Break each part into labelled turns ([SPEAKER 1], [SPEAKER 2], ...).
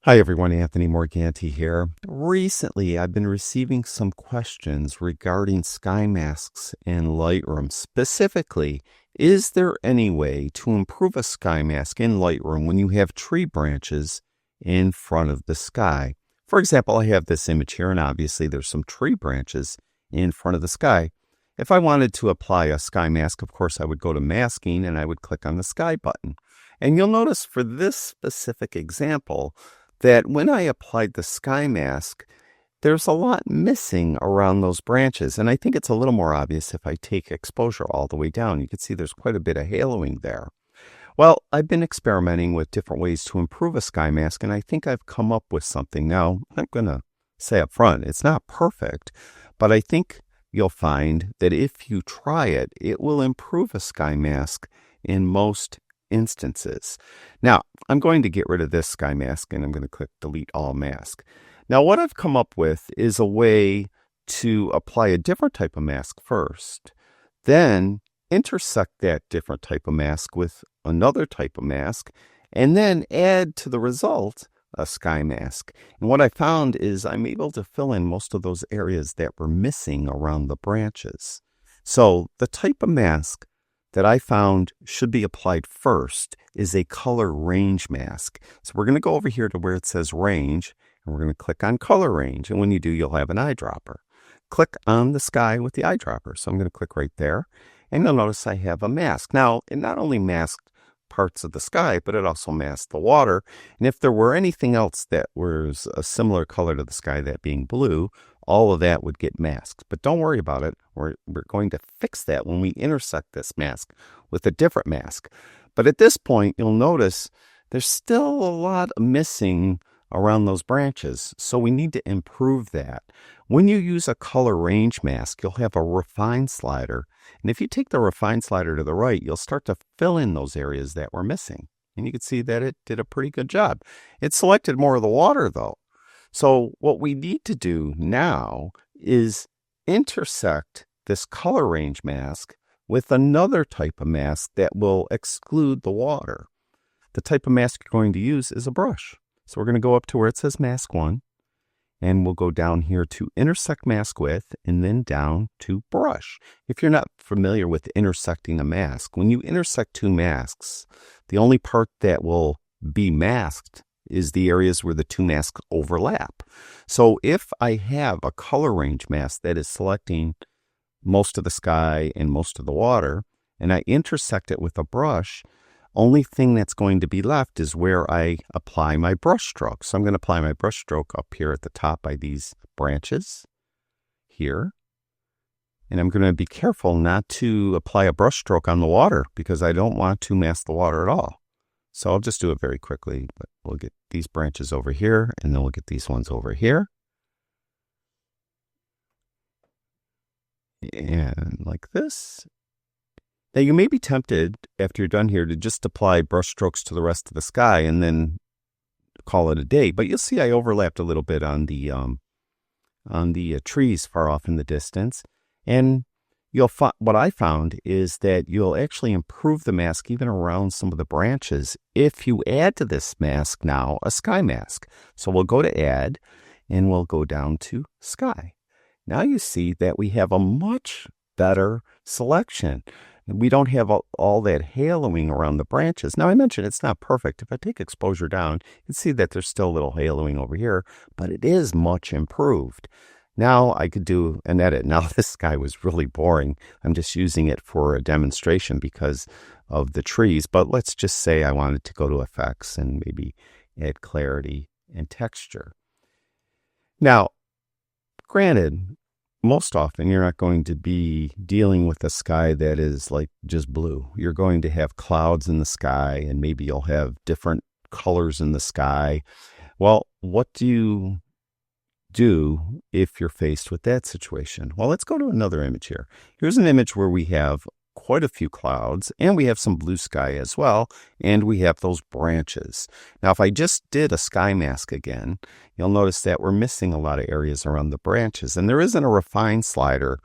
[SPEAKER 1] Hi everyone, Anthony Morganti here. Recently, I've been receiving some questions regarding sky masks in Lightroom. Specifically, is there any way to improve a sky mask in Lightroom when you have tree branches in front of the sky? For example, I have this image here, and obviously there's some tree branches in front of the sky. If I wanted to apply a sky mask, of course, I would go to masking and I would click on the sky button. And you'll notice for this specific example, that when I applied the sky mask, there's a lot missing around those branches. And I think it's a little more obvious if I take exposure all the way down. You can see there's quite a bit of haloing there. Well, I've been experimenting with different ways to improve a sky mask, and I think I've come up with something. Now, I'm going to say up front, it's not perfect, but I think you'll find that if you try it, it will improve a sky mask in most instances. Now, I'm going to get rid of this sky mask and I'm going to click delete all mask. Now, what I've come up with is a way to apply a different type of mask first, then intersect that different type of mask with another type of mask, and then add to the result a sky mask. And what I found is I'm able to fill in most of those areas that were missing around the branches. So the type of mask that I found should be applied first is a color range mask. So we're going to go over here to where it says range, and we're going to click on color range. And when you do, you'll have an eyedropper. Click on the sky with the eyedropper. So I'm going to click right there, and you'll notice I have a mask. Now, it not only masked parts of the sky, but it also masked the water. And if there were anything else that was a similar color to the sky, that being blue, all of that would get masked. But don't worry about it. We're going to fix that when we intersect this mask with a different mask. But at this point, you'll notice there's still a lot missing around those branches. So we need to improve that. When you use a color range mask, you'll have a refine slider. And if you take the refine slider to the right, you'll start to fill in those areas that were missing. And you can see that it did a pretty good job. It selected more of the water though. So what we need to do now is intersect this color range mask with another type of mask that will exclude the water. The type of mask you're going to use is a brush. So we're going to go up to where it says mask 1, and we'll go down here to intersect mask with, and then down to brush. If you're not familiar with intersecting a mask, when you intersect two masks, the only part that will be masked is the areas where the two masks overlap. So if I have a color range mask that is selecting most of the sky and most of the water, and I intersect it with a brush, only thing that's going to be left is where I apply my brush stroke. So I'm going to apply my brush stroke up here at the top by these branches here. And I'm going to be careful not to apply a brush stroke on the water because I don't want to mask the water at all. So I'll just do it very quickly, but we'll get these branches over here, and then we'll get these ones over here. And like this. Now you may be tempted, after you're done here, to just apply brush strokes to the rest of the sky and then call it a day. But you'll see I overlapped a little bit on the trees far off in the distance. And what I found is that you'll actually improve the mask even around some of the branches if you add to this mask now a sky mask. So we'll go to add, and we'll go down to sky. Now you see that we have a much better selection. We don't have all that haloing around the branches. Now I mentioned it's not perfect. If I take exposure down, you can see that there's still a little haloing over here, but it is much improved. Now I could do an edit. Now this sky was really boring. I'm just using it for a demonstration because of the trees. But let's just say I wanted to go to effects and maybe add clarity and texture. Now, granted, most often you're not going to be dealing with a sky that is like just blue. You're going to have clouds in the sky, and maybe you'll have different colors in the sky. Well, what do you do if you're faced with that situation? Well, let's go to another image here. Here's an image where we have quite a few clouds, and we have some blue sky as well, and we have those branches. Now, if I just did a sky mask again, you'll notice that we're missing a lot of areas around the branches, and there isn't a refine slider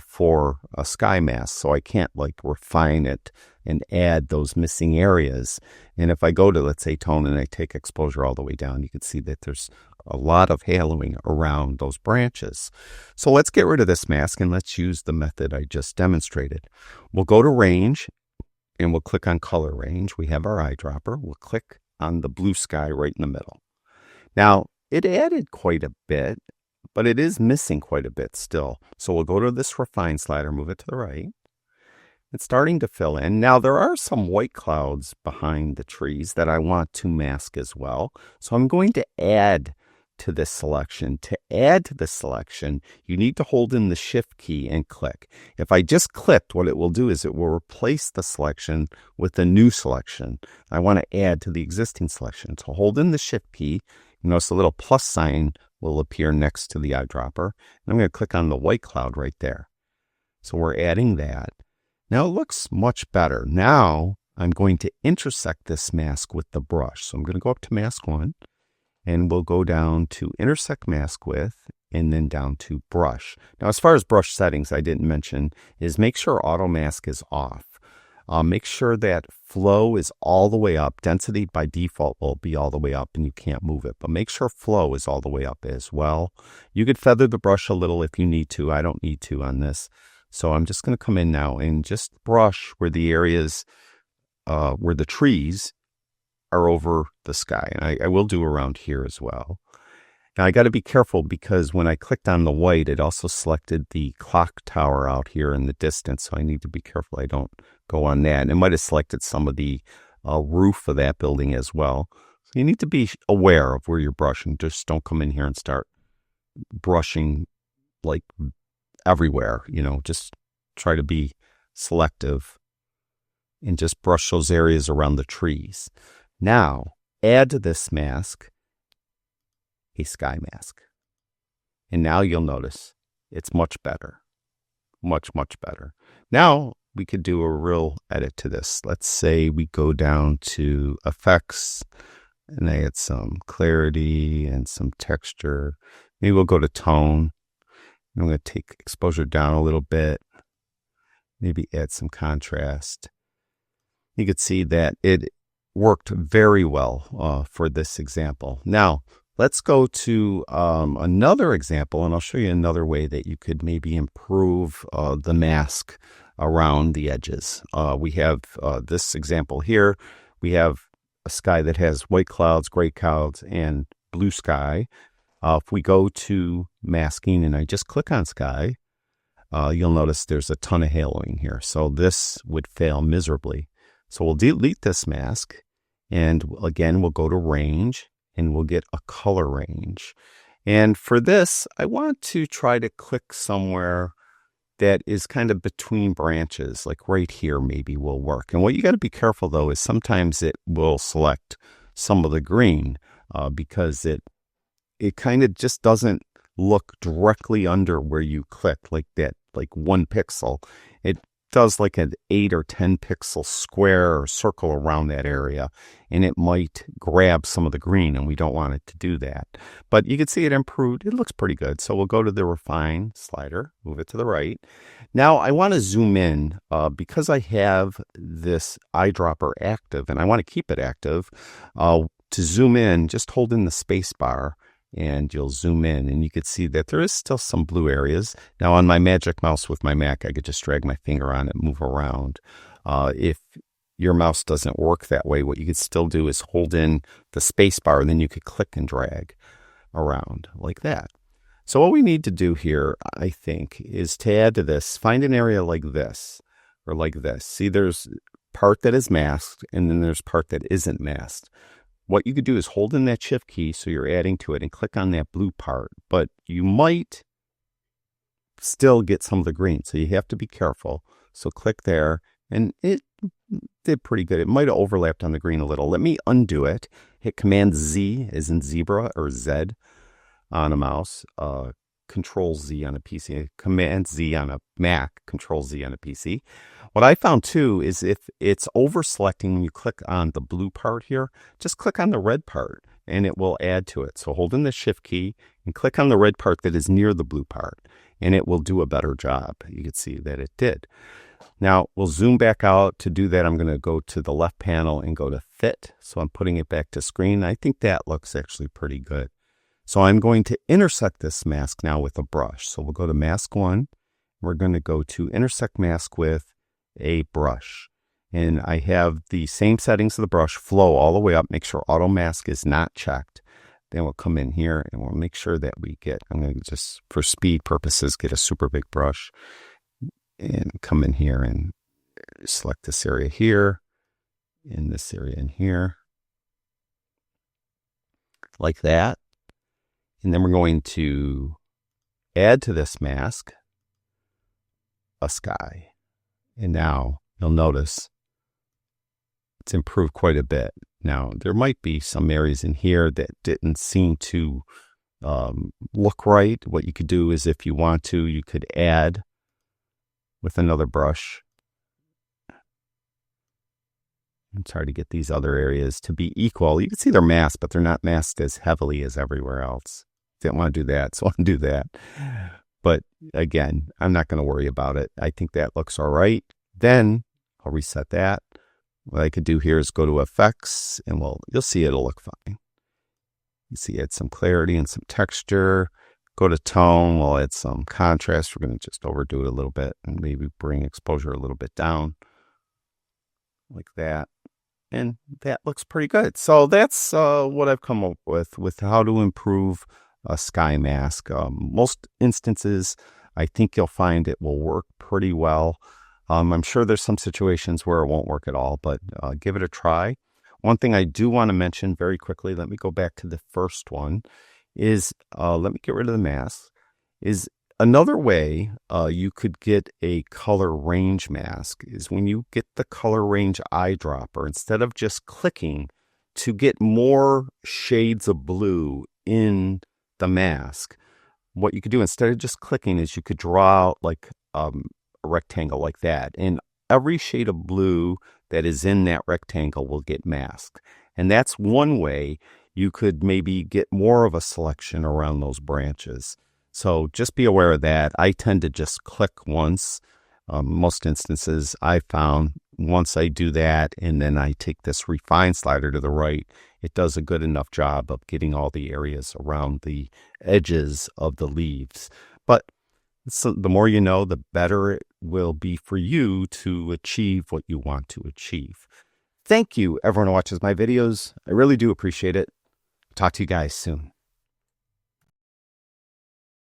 [SPEAKER 1] for a sky mask, so I can't like refine it and add those missing areas. And if I go to, let's say, tone, and I take exposure all the way down, you can see that there's a lot of haloing around those branches. So let's get rid of this mask and let's use the method I just demonstrated. We'll go to range and we'll click on color range. We have our eyedropper. We'll click on the blue sky right in the middle. Now, it added quite a bit, but it is missing quite a bit still. So we'll go to this refine slider, move it to the right. It's starting to fill in. Now, there are some white clouds behind the trees that I want to mask as well. So I'm going to add to this selection. To add to this selection, you need to hold in the shift key and click. If I just clicked, what it will do is it will replace the selection with a new selection. I want to add to the existing selection. So hold in the shift key. You notice a little plus sign will appear next to the eyedropper. And I'm going to click on the white cloud right there. So we're adding that. Now it looks much better. Now I'm going to intersect this mask with the brush. So I'm going to go up to mask 1. And we'll go down to intersect mask with, and then down to brush. Now, as far as brush settings, I didn't mention, is make sure auto mask is off. Make sure that flow is all the way up. Density by default will be all the way up and you can't move it. But make sure flow is all the way up as well. You could feather the brush a little if you need to. I don't need to on this. So I'm just going to come in now and just brush where the areas, where the trees are over the sky. And I will do around here as well. Now I got to be careful because when I clicked on the white, it also selected the clock tower out here in the distance. So I need to be careful I don't go on that. And it might have selected some of the roof of that building as well. So you need to be aware of where you're brushing. Just don't come in here and start brushing like everywhere. You know, just try to be selective and just brush those areas around the trees. Now, add to this mask a sky mask. And now you'll notice it's much better. Much, much better. Now, we could do a real edit to this. Let's say we go down to effects and add some clarity and some texture. Maybe we'll go to tone. I'm going to take exposure down a little bit. Maybe add some contrast. You could see that it worked very well for this example. Now, let's go to another example, and I'll show you another way that you could maybe improve the mask around the edges. We have this example here. We have a sky that has white clouds, gray clouds, and blue sky. If we go to masking and I just click on sky, you'll notice there's a ton of haloing here. So this would fail miserably. So we'll delete this mask. And again, we'll go to range and we'll get a color range. And for this, I want to try to click somewhere that is kind of between branches, like right here maybe will work. And what you got to be careful though is sometimes it will select some of the green because it kind of just doesn't look directly under where you click like that, like 1 pixel. It does like an 8 or 10 pixel square or circle around that area, and it might grab some of the green, and we don't want it to do that. But you can see it improved. It looks pretty good. So we'll go to the refine slider, move it to the right. Now I want to zoom in because I have this eyedropper active, and I want to keep it active. To zoom in, just hold in the space bar and you'll zoom in and you can see that there is still some blue areas. Now on my magic mouse with my Mac, I could just drag my finger on it, move around. If your mouse doesn't work that way, what you could still do is hold in the space bar and then you could click and drag around like that. So what we need to do here, I think, is to add to this, find an area like this or like this. See, there's part that is masked and then there's part that isn't masked. What you could do is hold in that shift key so you're adding to it and click on that blue part, but you might still get some of the green, so you have to be careful. So click there, and it did pretty good. It might have overlapped on the green a little. Let me undo it. Hit Command Z as in zebra or Z on a mouse, Control Z on a PC, Command Z on a Mac, Control Z on a PC. What I found too is if it's over selecting when you click on the blue part here, just click on the red part and it will add to it. So hold in the shift key and click on the red part that is near the blue part and it will do a better job. You can see that it did. Now we'll zoom back out. To do that, I'm going to go to the left panel and go to fit. So I'm putting it back to screen. I think that looks actually pretty good. So I'm going to intersect this mask now with a brush. So we'll go to mask 1. We're going to go to intersect mask with a brush. And I have the same settings of the brush, flow all the way up. Make sure auto mask is not checked. Then we'll come in here and we'll make sure that we get, I'm going to just, for speed purposes, get a super big brush. And come in here and select this area here, and this area in here, like that. And then we're going to add to this mask a sky. And now you'll notice it's improved quite a bit. Now, there might be some areas in here that didn't seem to look right. What you could do is, if you want to, you could add with another brush. I'm trying to get these other areas to be equal. You can see they're masked, but they're not masked as heavily as everywhere else. Didn't want to do that, so I'll do that. But again, I'm not going to worry about it. I think that looks all right. Then I'll reset that. What I could do here is go to effects, and you'll see it'll look fine. You see, add some clarity and some texture. Go to tone, we'll add some contrast. We're going to just overdo it a little bit and maybe bring exposure a little bit down like that. And that looks pretty good. So that's what I've come up with how to improve a sky mask. Most instances, I think you'll find it will work pretty well. I'm sure there's some situations where it won't work at all, but give it a try. One thing I do want to mention very quickly, let me go back to the first one, is let me get rid of the mask, is another way you could get a color range mask is when you get the color range eyedropper, instead of just clicking to get more shades of blue in the mask, what you could do instead of just clicking is you could draw out like a rectangle like that, and every shade of blue that is in that rectangle will get masked. And that's one way you could maybe get more of a selection around those branches. So just be aware of that. I tend to just click once. Most instances I found once I do that and then I take this refine slider to the right, it does a good enough job of getting all the areas around the edges of the leaves. But the more you know, the better it will be for you to achieve what you want to achieve. Thank you, everyone who watches my videos. I really do appreciate it. Talk to you guys soon.